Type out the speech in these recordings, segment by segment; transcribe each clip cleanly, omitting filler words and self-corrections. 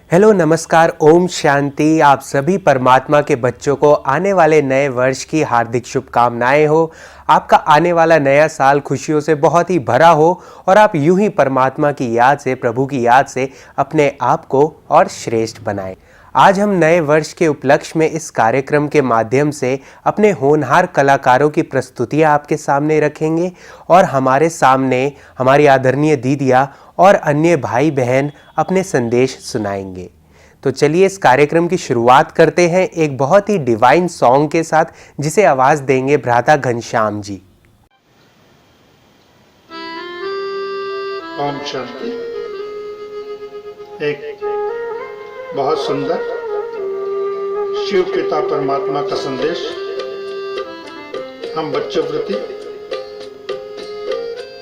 Hello, नमस्कार, ओम शांति। आप सभी परमात्मा के बच्चों को आने वाले नए वर्ष की हार्दिक शुभकामनाएं हो। आपका आने वाला नया साल खुशियों से बहुत ही भरा हो और आप यूं ही परमात्मा की याद से, प्रभु की याद से अपने आप को और श्रेष्ठ बनाएं। आज हम नए वर्ष के उपलक्ष्य में इस कार्यक्रम के माध्यम से अपने होनहार कलाकारों की प्रस्तुतियां आपके सामने रखेंगे और हमारे सामने हमारी आदरणीय दीदियां और अन्य भाई बहन अपने संदेश सुनाएंगे। तो चलिए इस कार्यक्रम की शुरुआत करते हैं एक बहुत ही डिवाइन सॉन्ग के साथ, जिसे आवाज देंगे भ्राता घनश्याम जी। ओम शांति। एक बहुत सुंदर शिव पिता परमात्मा का संदेश हम बच्चों प्रति,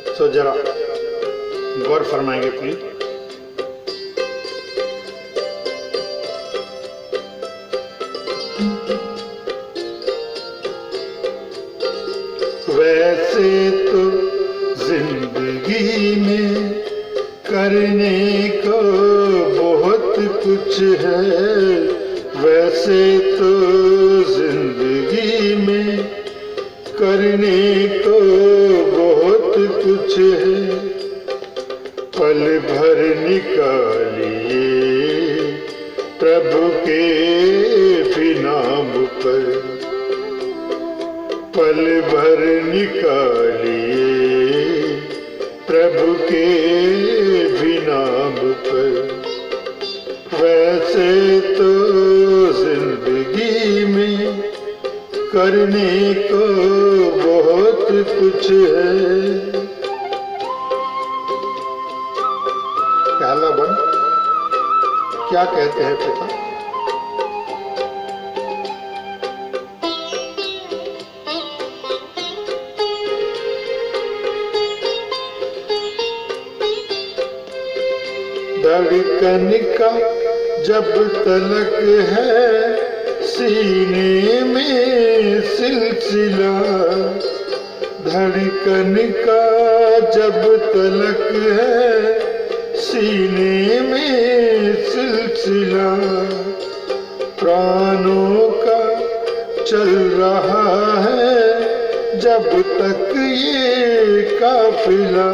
तो जरा गौर फरमाएंगे प्लीज। वैसे तो जिंदगी में करने को बहुत कुछ है, वैसे तो जिंदगी में करने को बहुत कुछ है। पल भर निकालिए प्रभु के भी नाम पर, पल भर निकालिए प्रभु के भी नाम पर। वैसे तो जिंदगी में करने को बहुत कुछ है। पहला वन क्या कहते हैं पिता? धड़कन का जब तलक है सीने में सिलसिला, धड़कन का जब तलक है सीने में सिलसिला, प्राणों का चल रहा है जब तक ये काफिला।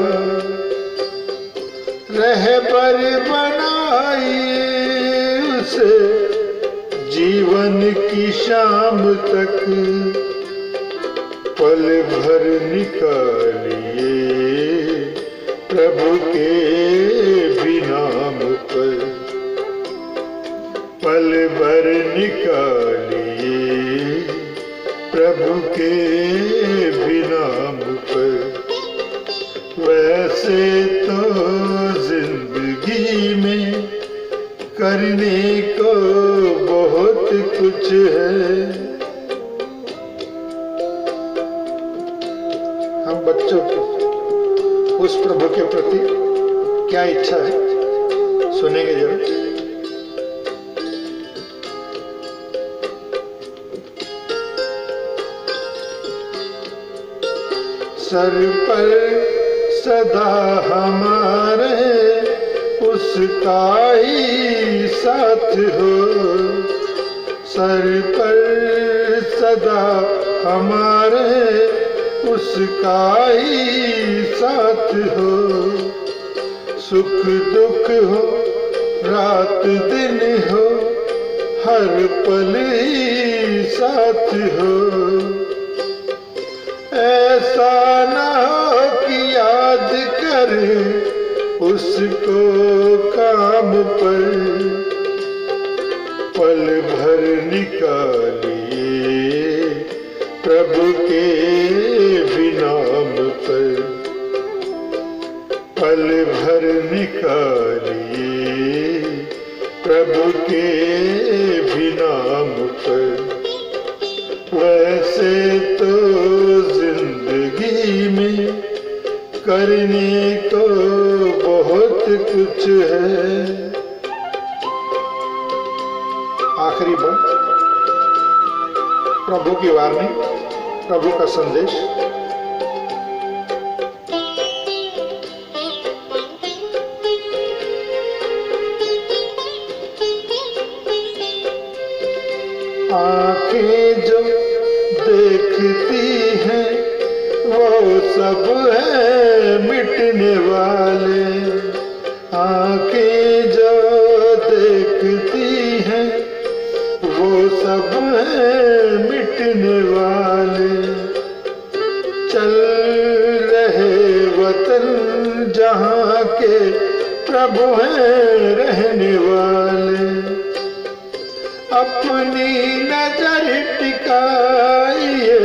रहबर बनाइए उसे जीवन की शाम तक, पल भर निकालिए प्रभु के भी नाम पर, पल भर निकालिए प्रभु के भी नाम पर। वैसे तो जिंदगी में करने को बहुत कुछ है। हम बच्चों को उस प्रभु के प्रति क्या इच्छा है सुनेंगे जरूर। सर पर सदा हमारे उसका ही साथ हो, सर पर सदा हमारे उसका ही साथ हो। सुख दुख हो रात दिन हो हर पल ही साथ हो। ऐसा ना हो कि याद कर उसको काम पर, पल भर निकालिए प्रभु के भी नाम पर, पल भर निकालिए प्रभु के भी नाम पर। वैसे तो जिंदगी में करने को बहुत कुछ है। आखिरी बात, प्रभु की वाणी, प्रभु का संदेश। जो देखती हैं वो सब है मिटने वाले। आंखें जो देखती हैं वो सब है मिटने वाले। चल रहे वतन जहाँ के प्रभु हैं रहने वाले। अपनी नजर टिकाइए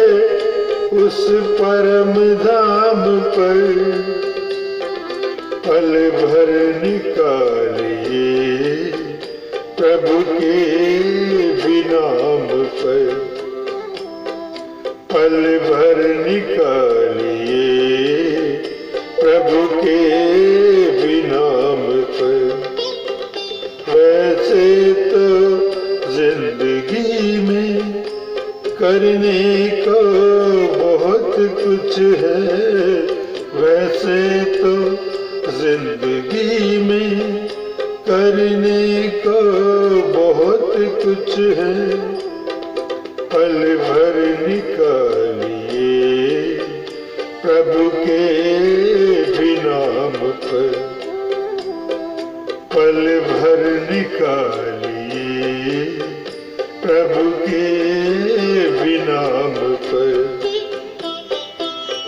उस परम धाम पर, पल भर निकालिए प्रभु के भी नाम पर। पल भर निकालिए प्रभु के भी नाम पर। वैसे तो जिंदगी में करने को बहुत कुछ है, वैसे तो जिंदगी में करने को बहुत कुछ है। पल भर निकालिए प्रभु के भी नाम पर। पल भर निकालिए प्रभु के भी नाम पर।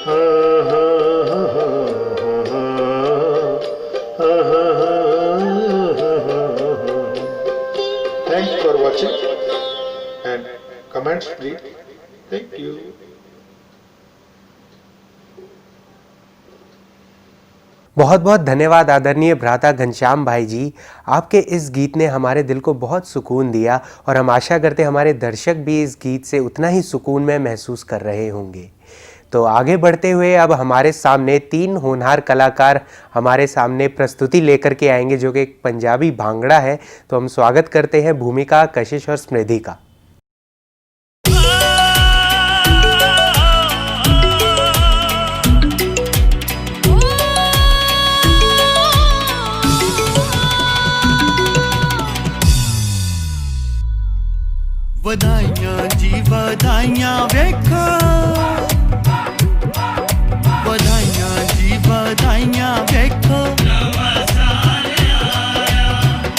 हाँ हाँ हाँ हाँ हाँ हाँ। Thanks for watching and comments please. Thank you. बहुत बहुत धन्यवाद आदरणीय भ्राता घनश्याम भाई जी। आपके इस गीत ने हमारे दिल को बहुत सुकून दिया और हम आशा करते हमारे दर्शक भी इस गीत से उतना ही सुकून में महसूस कर रहे होंगे। तो आगे बढ़ते हुए अब हमारे सामने 3 होनहार कलाकार हमारे सामने प्रस्तुति लेकर के आएंगे जो कि एक पंजाबी भांगड़ा है। तो हम स्वागत करते हैं भूमिका, कशिश और स्मृति का। ਵਧਾਈਆਂ ਜੀ ਵਧਾਈਆਂ ਵੇਖੋ, ਵਧਾਈਆਂ ਜੀ ਵਧਾਈਆਂ ਵੇਖੋ, ਨਵਾਂ ਸਾਲ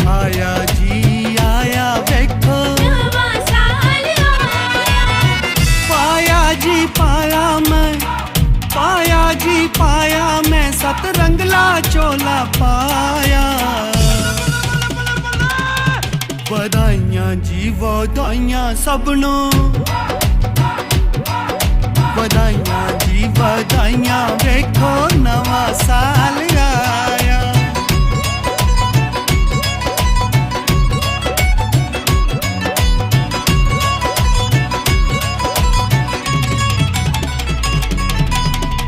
ਆਇਆ ਜੀ ਆਇਆ ਵੇਖੋ, ਨਵਾਂ ਸਾਲ ਆਇਆ। ਪਾਇਆ ਜੀ ਪਾਇਆ ਮੈਂ ਸਤ ਰੰਗਲਾ ਚੋਲਾ ਪਾਇਆ। ਵਧਾਈਆਂ ਜੀ ਵਧਾਈਆਂ ਸਭ ਨੂੰ, ਵਧਾਈਆਂ ਜੀ ਵਧਾਈਆਂ ਵੇਖੋ ਨਵਾਂ ਸਾਲ ਆਇਆ।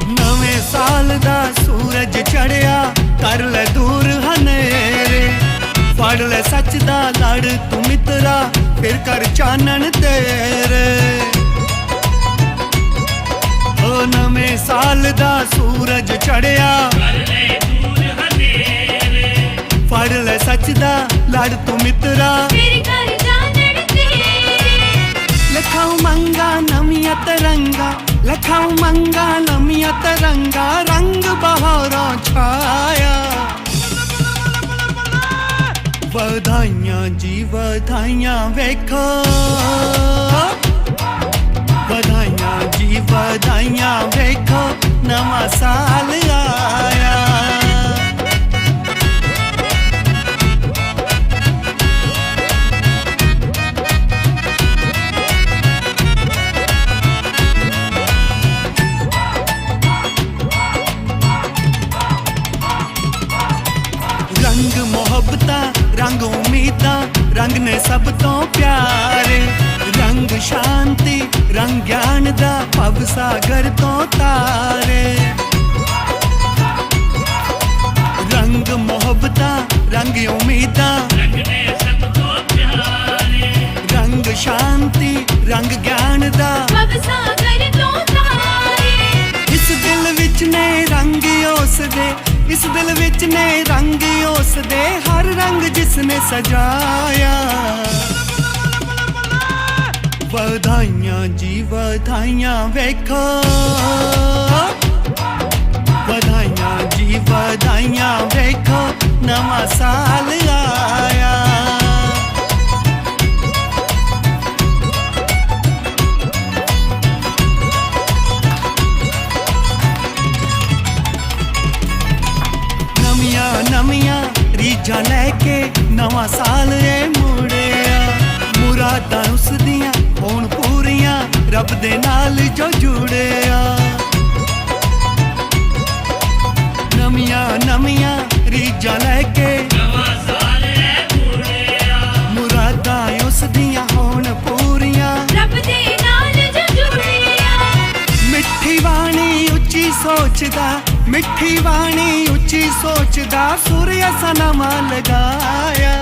ਨਵੇਂ ਸਾਲ ਦਾ ਸੂਰਜ ਚੜਿਆ, ਕਰ ਲੈ ਦੂਰ ਹਨੇਰੇ, ਫੜ ਲੈ ਸੱਚ ਦਾ ਲੜ ਤੂੰ ਮਿੱਤਰਾ, ਫਿਰ ਕਰ ਚਾਨਣ ਤੇਰੇ। ਓ ਨਵੇਂ ਸਾਲ ਦਾ ਸੂਰਜ ਚੜਿਆ, ਕਰ ਲੈ ਦੂਰ ਹਨੇਰੇ, ਫੜ ਲੈ ਸੱਚ ਦਾ ਲੜ ਤੂੰ ਮਿੱਤਰਾ, ਫਿਰ ਕਰ ਚਾਨਣ ਤੇਰੇ। ਲੱਖਾਂ ਮੰਗਾ ਨਵੀਆਂ ਤਰੰਗਾ, ਲੱਖਾਂ ਮੰਗਾ ਨਵੀਆਂ ਤਰੰਗਾ, ਰੰਗ ਬਹਾਰਾਂ ਛਾਇਆ। ਵਧਾਈਆਂ ਜੀ ਵਧਾਈਆਂ ਵੇਖੋ, ਵਧਾਈਆਂ ਜੀ ਵਧਾਈਆਂ ਵੇਖੋ ਨਵਾਂ ਸਾਲ ਆਇਆ। रंग मोहब्बतां रंग उम्मीदां, रंग ने सब तो प्यारे, रंग शांति रंग ज्ञान दा, भव सागर तो तारे। रंग मोहब्बतां रंग उम्मीदां, रंग ने सब तो प्यारे, रंग शांति रंग ज्ञान दा, भव सागर तो तारे। इस दिल विच ने रंग उस दे, इस दिल विच ने रंग उस दे, हर रंग जिसने सजाया। ਵਧਾਈਆਂ ਜੀ ਵਧਾਈਆਂ ਵੇਖੋ ਵਧਾਈਆਂ ਜੀ ਵਧਾਈਆਂ ਵੇਖੋ ਨਵਾਂ ਸਾਲ ਆਇਆ ਨਵੀਆਂ ਰੀਝਾਂ ਲੈ ਕੇ ਨਵਾਂ ਸਾਲ ਏ ਮੁੜਿਆ ਮੁਰਾਦਾਂ ਉਸ ਦੀਆਂ ਹੋਣ ਪੂਰੀਆਂ ਰੱਬ ਦੇ ਨਾਲ ਜੋ ਜੁੜਿਆ ਨਵੀਆਂ ਰੀਝਾਂ ਲੈ ਕੇ ਨਵਾਂ ਸਾਲ ਏ ਮੁੜਿਆ ਮੁਰਾਦਾਂ ਉਸ ਦੀਆਂ ਹੋਣ ਪੂਰੀਆਂ ਰੱਬ ਦੇ ਨਾਲ ਜੋ ਜੁੜਿਆ ਮਿੱਠੀ ਬਾਣੀ ਉੱਚੀ ਸੋਚਦਾ ਮਿੱਠੀ ਬਾਣੀ ਉੱਚੀ ਸੋਚਦਾ ਸੂਰਿਆ ਸਨਮਾ ਲਗਾਇਆ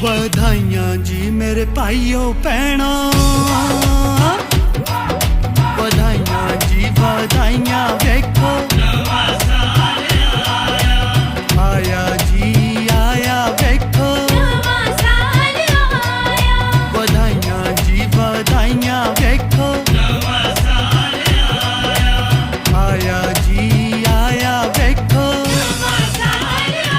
ਵਧਾਈਆਂ ਜੀ ਮੇਰੇ ਭਾਈਓ ਭੈਣੋ ਵਧਾਈਆਂ ਜੀ ਵਧਾਈਆਂ ਵੇਖੋ ਨਵਾਂ ਸਾਲ ਆਇਆ ਜੀ ਆਇਆ ਵੇਖੋ ਨਵਾਂ ਸਾਲ ਆਇਆ ਵਧਾਈਆਂ ਜੀ ਵਧਾਈਆਂ ਵੇਖੋ ਨਵਾਂ ਸਾਲ ਆਇਆ ਜੀ ਆਇਆ ਵੇਖੋ ਨਵਾਂ ਸਾਲ ਆਇਆ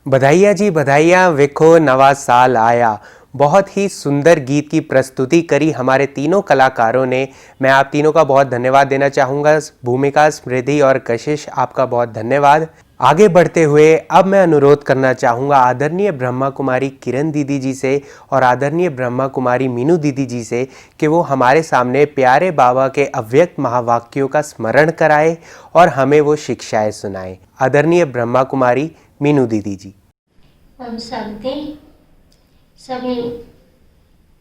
बधाइयाँ जी बधाइयाँ वेखो नवा साल आया। बहुत ही सुंदर गीत की प्रस्तुति करी हमारे तीनों कलाकारों ने। मैं आप तीनों का बहुत धन्यवाद देना चाहूँगा। भूमिका, स्मृति और कशिश, आपका बहुत धन्यवाद। आगे बढ़ते हुए अब मैं अनुरोध करना चाहूँगा आदरणीय ब्रह्मा कुमारी किरण दीदी जी से और आदरणीय ब्रह्मा कुमारी मीनू दीदी जी से कि वो हमारे सामने प्यारे बाबा के अव्यक्त महावाक्यों का स्मरण कराए और हमें वो शिक्षाएं सुनाए। आदरणीय ब्रह्मा कुमारी मीनू दीदी जी। ओम शांति। सभी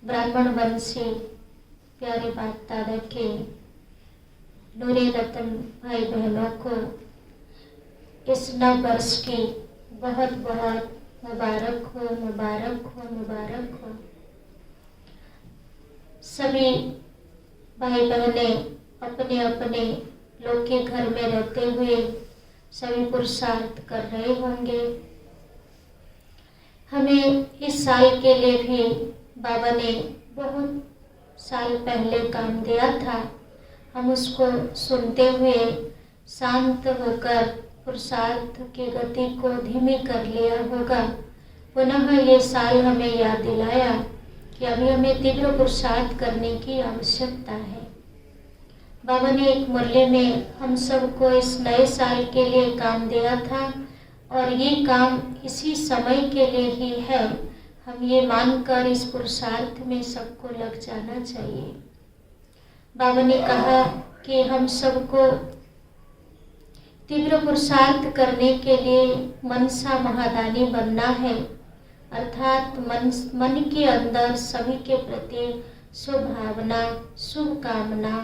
ब्राह्मण वंशी प्यारे बाप दादा के नूरे रतन भाई बहनों को इस नव वर्ष की बहुत बहुत मुबारक हो, मुबारक हो, मुबारक हो। सभी भाई बहनें अपने अपने लोग के घर में रहते हुए सभी पुरुषार्थ कर रहे होंगे। हमें इस साल के लिए भी बाबा ने बहुत साल पहले काम दिया था। हम उसको सुनते हुए शांत होकर पुरुषार्थ की गति को धीमी कर लिया होगा। पुनः ये साल हमें याद दिलाया कि अभी हमें तीव्र पुरुषार्थ करने की आवश्यकता है। बाबा ने एक मुरली में हम सबको इस नए साल के लिए काम दिया था और ये काम इसी समय के लिए ही है। हम ये मानकर इस पुरुषार्थ में सबको लग जाना चाहिए। बाबा ने कहा कि हम सबको तीव्र पुरुषार्थ करने के लिए मनसा महादानी बनना है, अर्थात मन के अंदर सभी के प्रति शुभभावना, शुभकामना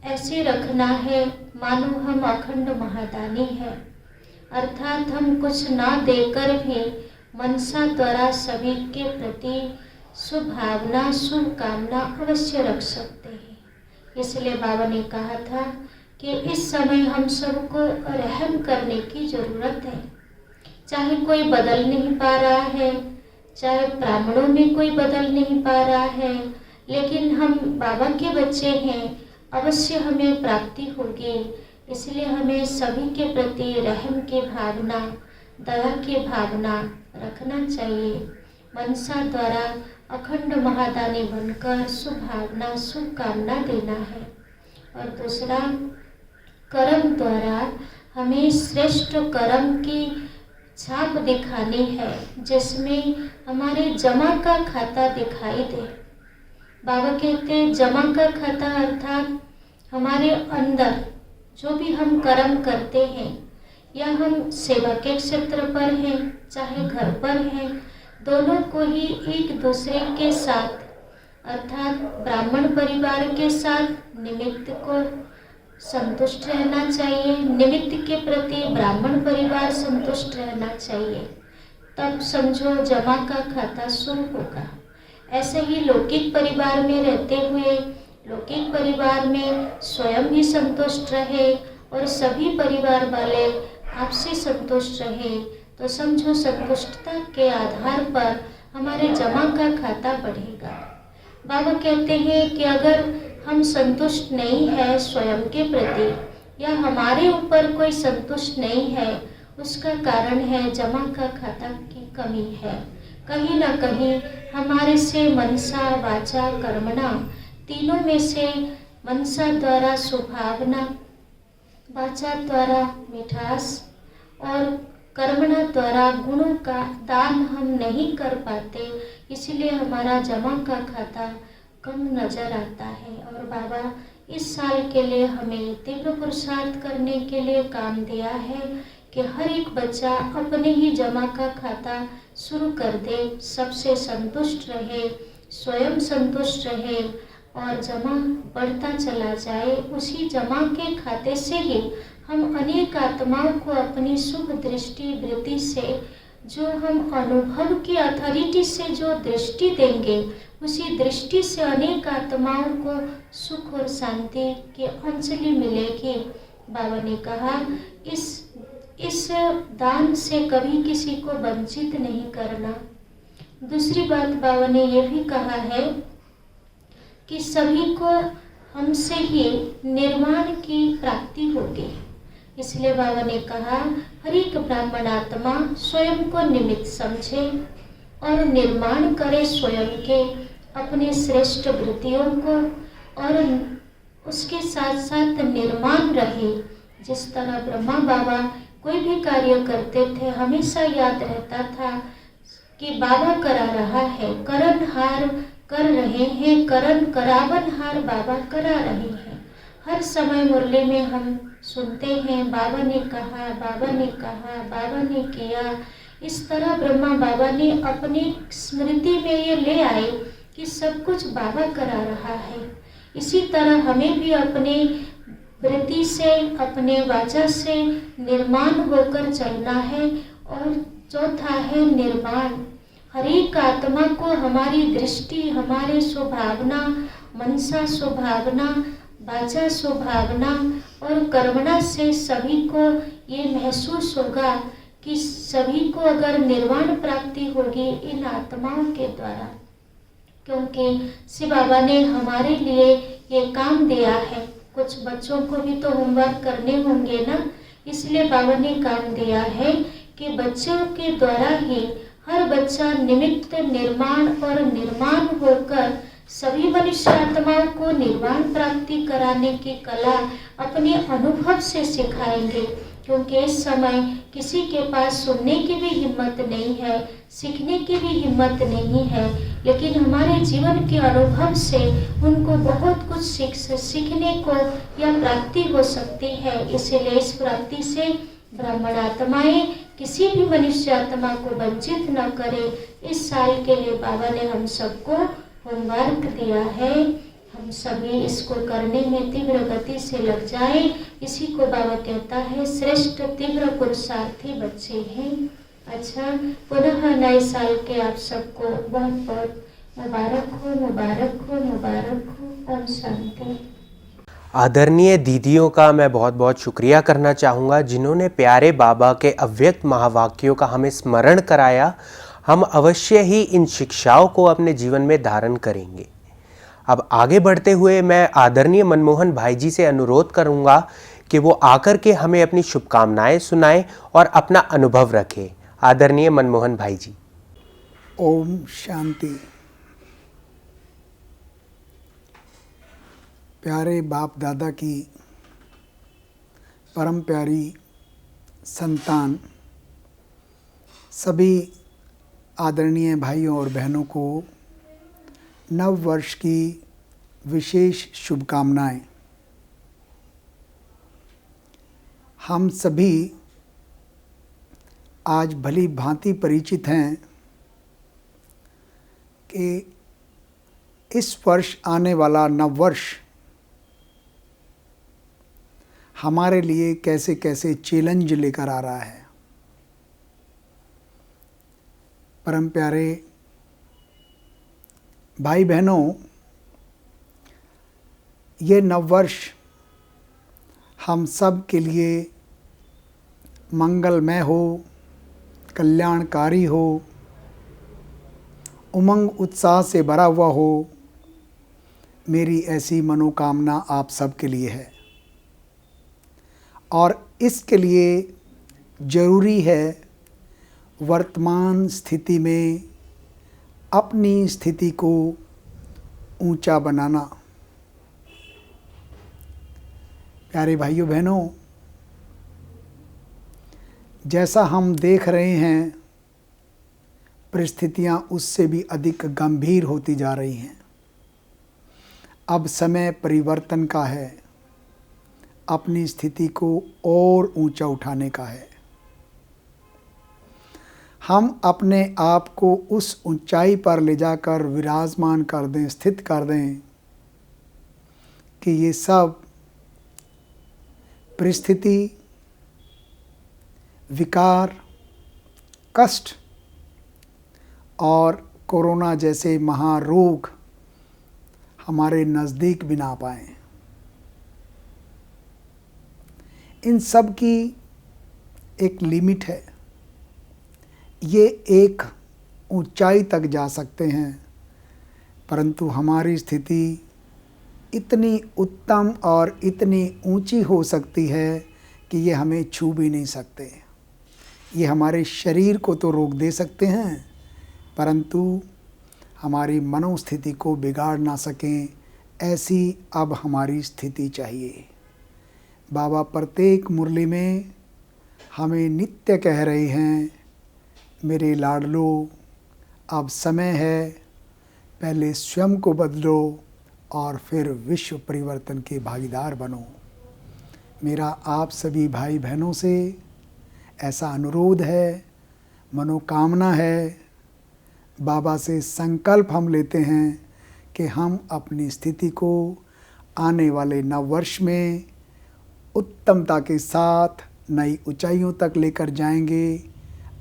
ऐसे रखना है मानो हम अखंड महादानी है। अर्थात हम कुछ ना देकर भी मनसा द्वारा सभी के प्रति शुभभावना, शुभकामना अवश्य रख सकते हैं। इसलिए बाबा ने कहा था कि इस समय हम सबको रहम करने की जरूरत है। चाहे कोई बदल नहीं पा रहा है, चाहे ब्राह्मणों में कोई बदल नहीं पा रहा है, लेकिन हम बाबा के बच्चे हैं, अवश्य हमें प्राप्ति होगी। इसलिए हमें सभी के प्रति रहम की भावना, दया की भावना रखना चाहिए। मनसा द्वारा अखंड महादानी बनकर शुभभावना, शुभकामना देना है। और दूसरा, कर्म द्वारा हमें श्रेष्ठ कर्म की छाप दिखानी है, जिसमें हमारे जमा का खाता दिखाई दे। बाबा कहते हैं जमा का खाता अर्थात हमारे अंदर जो भी हम कर्म करते हैं, या हम सेवा के क्षेत्र पर हैं चाहे घर पर हैं, दोनों को ही एक दूसरे के साथ अर्थात ब्राह्मण परिवार के साथ निमित्त को संतुष्ट रहना चाहिए। निमित्त के प्रति ब्राह्मण परिवार संतुष्ट रहना चाहिए, तब समझो जमा का खाता शुभ होगा। ऐसे ही लौकिक परिवार में रहते हुए लौकिक परिवार में स्वयं भी संतुष्ट रहे और सभी परिवार वाले आपसे संतुष्ट रहे, तो समझो संतुष्टता के आधार पर हमारे जमा का खाता बढ़ेगा। बाबा कहते हैं कि अगर हम संतुष्ट नहीं है स्वयं के प्रति या हमारे ऊपर कोई संतुष्ट नहीं है, उसका कारण है जमा का खाता की कमी है। कहीं ना कहीं हमारे से मनसा वाचा कर्मणा तीनों में से मनसा द्वारा सुभावना, वाचा द्वारा मिठास और कर्मणा द्वारा गुणों का दान हम नहीं कर पाते, इसलिए हमारा जमा का खाता कम नजर आता है। और बाबा इस साल के लिए हमें तीव्र पुरुषार्थ करने के लिए काम दिया है कि हर एक बच्चा अपने ही जमा का खाता शुरू कर दे, सबसे संतुष्ट रहे, स्वयं संतुष्ट रहे और जमा बढ़ता चला जाए। उसी जमा के खाते से ही हम अनेक आत्माओं को अपनी शुभ दृष्टि वृत्ति से, जो हम अनुभव की अथॉरिटी से जो दृष्टि देंगे, उसी दृष्टि से अनेक आत्माओं को सुख और शांति की अंजलि मिलेगी। बाबा ने कहा इस दान से कभी किसी को वंचित नहीं करना। दूसरी बात बाबा ने यह भी कहा है कि सभी को हमसे ही निर्माण की प्राप्ति होगी, इसलिए बाबा ने कहा हर एक ब्राह्मण आत्मा स्वयं को निमित्त समझे और निर्माण करे स्वयं के अपने श्रेष्ठ वृत्तियों को, और उसके साथ साथ निर्माण रहे। जिस तरह ब्रह्मा बाबा कोई भी कार्य करते थे हमेशा याद रहता था कि बाबा करा रहा है, करनहार कर रहे हैं, करन करावनहार बाबा करा रहे हैं। हर समय मुरली में हम सुनते हैं बाबा ने कहा, बाबा ने कहा, बाबा ने किया। इस तरह ब्रह्मा बाबा ने अपनी स्मृति में ये ले आए कि सब कुछ बाबा करा रहा है। इसी तरह हमें भी अपने वृत्ति से, अपने वाचा से निर्माण होकर चलना है। और चौथा है निर्माण। हर एक आत्मा को हमारी दृष्टि, हमारे स्वभावना, मनसा स्वभावना, वाचा स्वभावना और कर्मणा से सभी को ये महसूस होगा कि सभी को अगर निर्वाण प्राप्ति होगी इन आत्माओं के द्वारा, क्योंकि शिव बाबा ने हमारे लिए ये काम दिया है। कुछ बच्चों को भी तो होमवर्क करने होंगे ना, इसलिए बाबा ने काम दिया है कि बच्चों के द्वारा ही हर बच्चा निमित्त निर्माण और निर्माण होकर सभी मनुष्य आत्माओं को निर्वाण प्राप्ति कराने की कला अपने अनुभव से सिखाएंगे। क्योंकि इस समय किसी के पास सुनने की भी हिम्मत नहीं है, सीखने की भी हिम्मत नहीं है, लेकिन हमारे जीवन के अनुभव से उनको बहुत कुछ सीखने को या प्राप्ति हो सकती है। इसीलिए इस प्राप्ति से ब्राह्मण आत्माएं किसी भी मनुष्य आत्मा को वंचित न करे। इस साल के लिए बाबा ने हम सबको होमवर्क दिया है, हम सभी इसको करने में तीव्र गति से लग जाएं। इसी को बाबा कहता है श्रेष्ठ तीव्र पुरुषार्थी बच्चे हैं। अच्छा, पुनः नए साल के आप सबको बहुत बहुत मुबारक हो, मुबारक हो, मुबारक हो। ओम शांति। आदरणीय दीदियों का मैं बहुत बहुत शुक्रिया करना चाहूँगा जिन्होंने प्यारे बाबा के अव्यक्त महावाक्यों का हमें स्मरण कराया। हम अवश्य ही इन शिक्षाओं को अपने जीवन में धारण करेंगे। अब आगे बढ़ते हुए मैं आदरणीय मनमोहन भाई जी से अनुरोध करूंगा कि वो आकर के हमें अपनी शुभकामनाएं सुनाएं और अपना अनुभव रखें। आदरणीय मनमोहन भाई जी। ओम शांति। प्यारे बाप दादा की परम प्यारी संतान सभी आदरणीय भाइयों और बहनों को नव वर्ष की विशेष शुभकामनाएं। हम सभी आज भली भांति परिचित हैं कि इस वर्ष आने वाला नव वर्ष हमारे लिए कैसे कैसे चैलेंज लेकर आ रहा है। परम प्यारे भाई बहनों, ये नववर्ष हम सब के लिए मंगलमय हो, कल्याणकारी हो, उमंग उत्साह से भरा हुआ हो, मेरी ऐसी मनोकामना आप सबके लिए है। और इसके लिए ज़रूरी है वर्तमान स्थिति में अपनी स्थिति को ऊंचा बनाना। प्यारे भाइयों बहनों, जैसा हम देख रहे हैं परिस्थितियां उससे भी अधिक गंभीर होती जा रही हैं। अब समय परिवर्तन का है, अपनी स्थिति को और ऊंचा उठाने का है। हम अपने आप को उस ऊंचाई पर ले जाकर विराजमान कर दें, स्थित कर दें कि ये सब परिस्थिति, विकार, कष्ट और कोरोना जैसे महारोग हमारे नज़दीक भी ना पाएं। इन सब की एक लिमिट है। ये एक ऊंचाई तक जा सकते हैं, परंतु हमारी स्थिति इतनी उत्तम और इतनी ऊंची हो सकती है कि ये हमें छू भी नहीं सकते। ये हमारे शरीर को तो रोक दे सकते हैं, परंतु हमारी मनोस्थिति को बिगाड़ ना सकें, ऐसी अब हमारी स्थिति चाहिए। बाबा प्रत्येक मुरली में हमें नित्य कह रहे हैं, मेरे लाडलो, अब समय है, पहले स्वयं को बदलो और फिर विश्व परिवर्तन के भागीदार बनो। मेरा आप सभी भाई बहनों से ऐसा अनुरोध है, मनोकामना है, बाबा से संकल्प हम लेते हैं कि हम अपनी स्थिति को आने वाले नव वर्ष में उत्तमता के साथ नई ऊंचाइयों तक लेकर जाएंगे।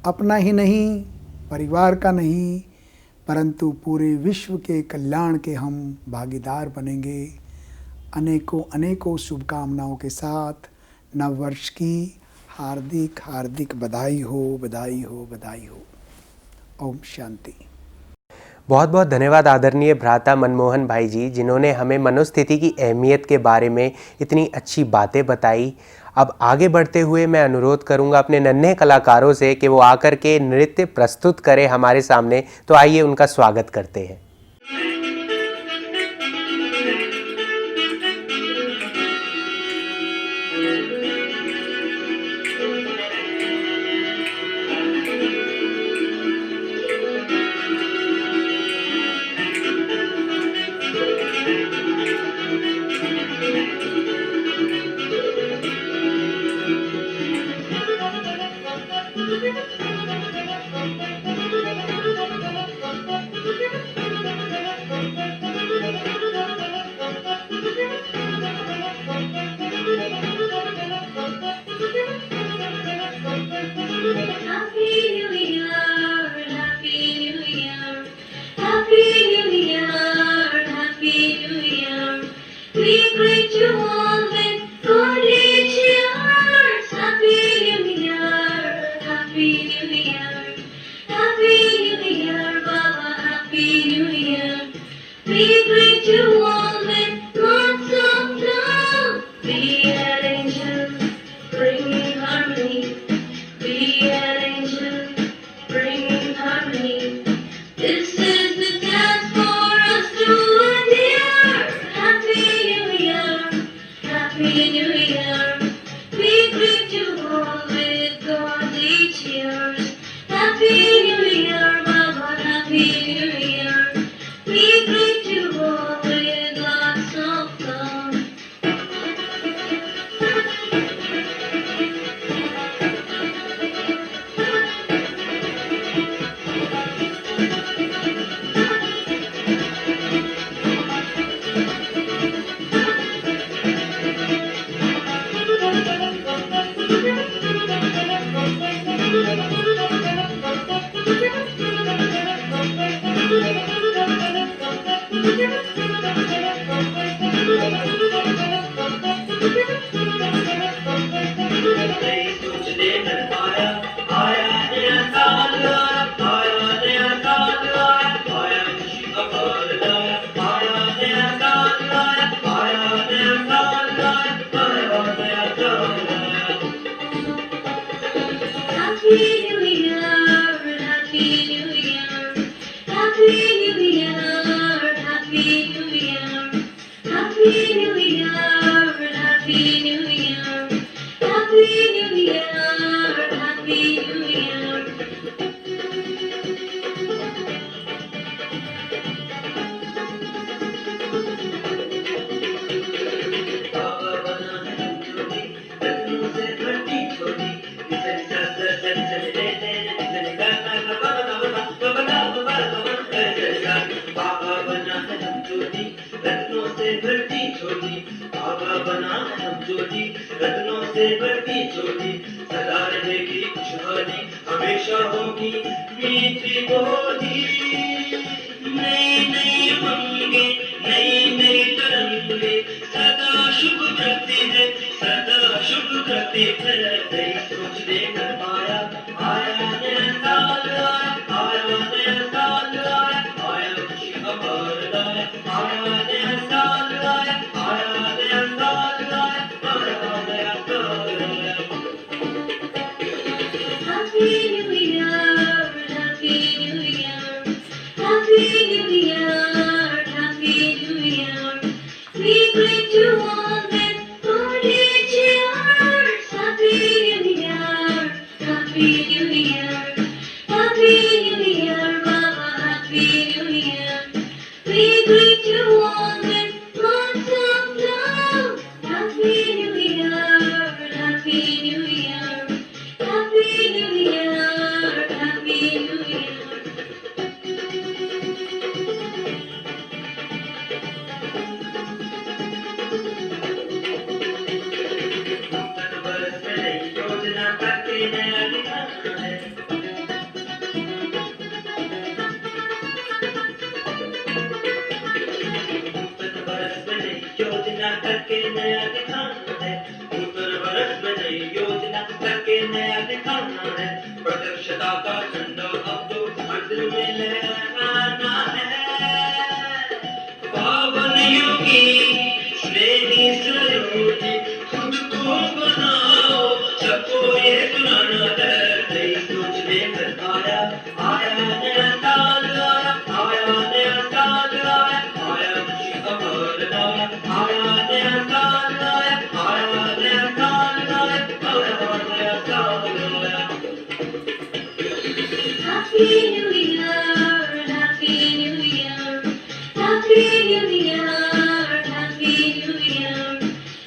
अपना ही नहीं, परिवार का नहीं, परंतु पूरे विश्व के कल्याण के हम भागीदार बनेंगे। अनेकों अनेकों शुभकामनाओं के साथ नव वर्ष की हार्दिक हार्दिक बधाई हो, बधाई हो, बधाई हो। ओम शांति। बहुत बहुत धन्यवाद आदरणीय भ्राता मनमोहन भाई जी, जिन्होंने हमें मनोस्थिति की अहमियत के बारे में इतनी अच्छी बातें बताई। अब आगे बढ़ते हुए मैं अनुरोध करूंगा अपने नन्हे कलाकारों से कि वो आकर के नृत्य प्रस्तुत करें हमारे सामने। तो आइए उनका स्वागत करते हैं। Bring harmony, be an angel. New Year, Happy New Year, Happy New Year, Happy New Year, Happy New Year, Happy New Year, Happy New Year, Happy New Year. रत्नों से भरती झोली सदा रहेगी खुशहाली हमेशा होगी मीठी बोली नई नई उमंगे नई नई तरंगे सदा शुभ करती है सदा शुभ करती है नई सोच लेकर आया आया नया साल आया नया साल आया खुशी अपार लाया आया नया साल आया नया साल आया नया साल आया Happy New Year, Happy New Year, Happy New Year, Happy New Year. We greet you all with good cheers. Happy New Year, Happy New Year, Happy New Year, Mama, Happy New Year. We greet you all with lots of love. Happy New Year, Happy New Year, Happy New Year, Happy New Year. नूतन वर्ष में नई योजना करके नया दिखाना है नूतन वर्ष में नई योजना करके नया दिखाना है नूतन वर्ष में नई योजना करके नया दिखाना है प्रत्यक्षता का झंडा अब तो हर दिल में लहराना है पावन योगी स्नेही सहयोगी खुद को बनाओ सबको ये सुनाना है नई सोच लेकर आया आया नया साल आया नया साल आया खुशी अपार लाया आया नया साल आया नया साल आया नया साल आया Happy New Year, Happy New Year, Happy New Year, Happy New Year.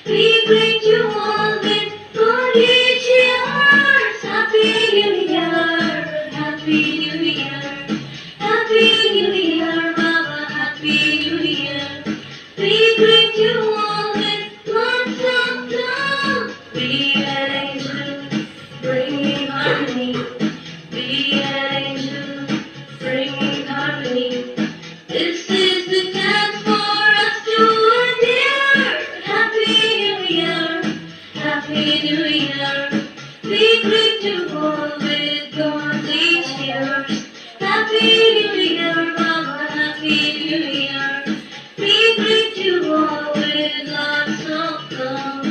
We greet you all with good cheers. Happy New Year, Happy New Year, Happy New Year, Mama, Happy New Year. We greet you all with lots of love. Be an angel, bringing harmony. Be an angel, bringing harmony. This is the chance for us to adhere. Happy New Year, Happy New Year. We greet you all with godly cheers. Happy New Year, Mama, Happy New Year. We greet you all with lots of love.